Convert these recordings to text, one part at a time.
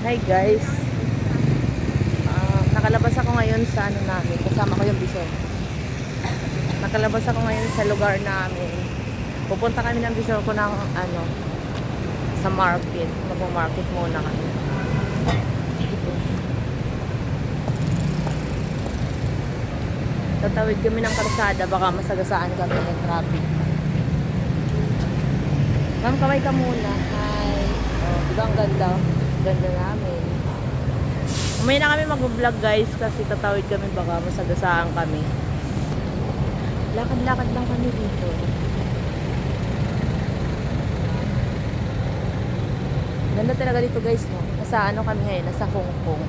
Hi guys. Nakalabas ako ngayon sa ano namin. Kasama ko yung bison. Nakalabas ako ngayon sa lugar namin. Pupunta kami ng bison ko ng ano, sa market. Mag-market muna kami. Tatawid kami ng kalsada. Baka masagasaan kami ng traffic. Ma'am, kamay ka muna. Hi. Oh, diba ang ganda? Ganda namin. Umay na kami mag-vlog guys kasi tatawid kami baka masagasaan kami. Lakad-lakad lang kami dito. Ganda talaga dito guys, no? Nasa ano kami ngayon? Nasa Hong Kong.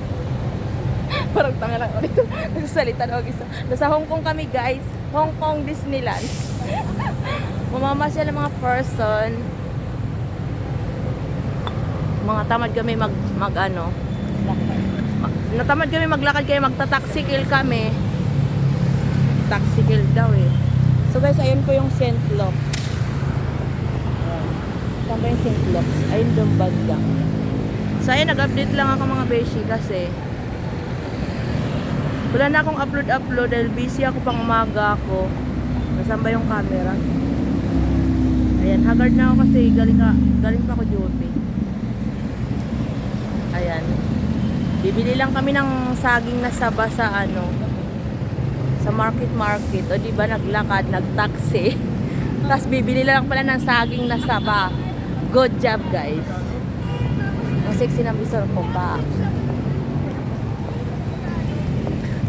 Parang tanga lang ulit. Nagsasalita na mag-isa. Nasa Hong Kong kami guys. Hong Kong Disneyland. Mamamasya ng mga person. Mga tamad kami natamad kami maglakad kaya magta-taxicil kami. Taxicil daw eh. So guys, ayun po yung St. Luke. Saan ba yung St. Luke? Ayun doon banda. So ayun, nag-update lang ako mga beshi kasi wala na akong upload dahil busy ako pang umaga ako. Nasaan ba yung camera? Ayan, haggard na ako kasi galing pa ako duty. Ayan. Bibili lang kami ng saging na saba sa ano, sa market. O di ba naglakad, nagtaxi. Tapos bibili lang pala ng saging na saba. Good job, guys. Ang sexy ng bisor ko pa.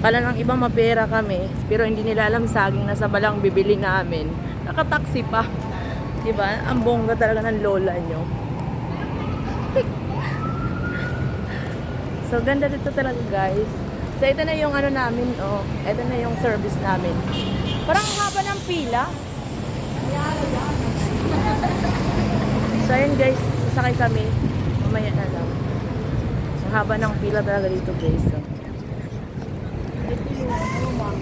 Kala ng iba mapera kami, pero hindi nila alam saging na saba lang bibili namin. Nakataxi pa. Di ba? Ang bongga talaga ng lola nyo. So, ganda dito talaga guys. So, ito na yung ano namin, oh. Ito na yung service namin. Parang haba ng pila. So, ayun guys. Sasakay kami. Mamaya na lang. Ang haba ng pila talaga dito guys. So. Ito yung ano ma.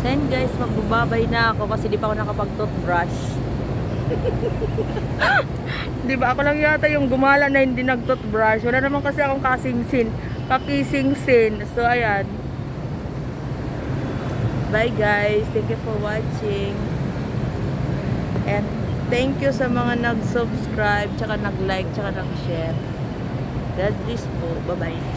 Then guys, magbababay na ako kasi di pa ako nakapag-toothbrush. Di ba ako lang yata yung gumala na hindi nag-toothbrush. Wala naman kasi akong kakising-sin. So ayan. Bye guys. Thank you for watching. And thank you sa mga nag-subscribe, tsaka nag-like, tsaka nag-share. God bless po. Bye-bye.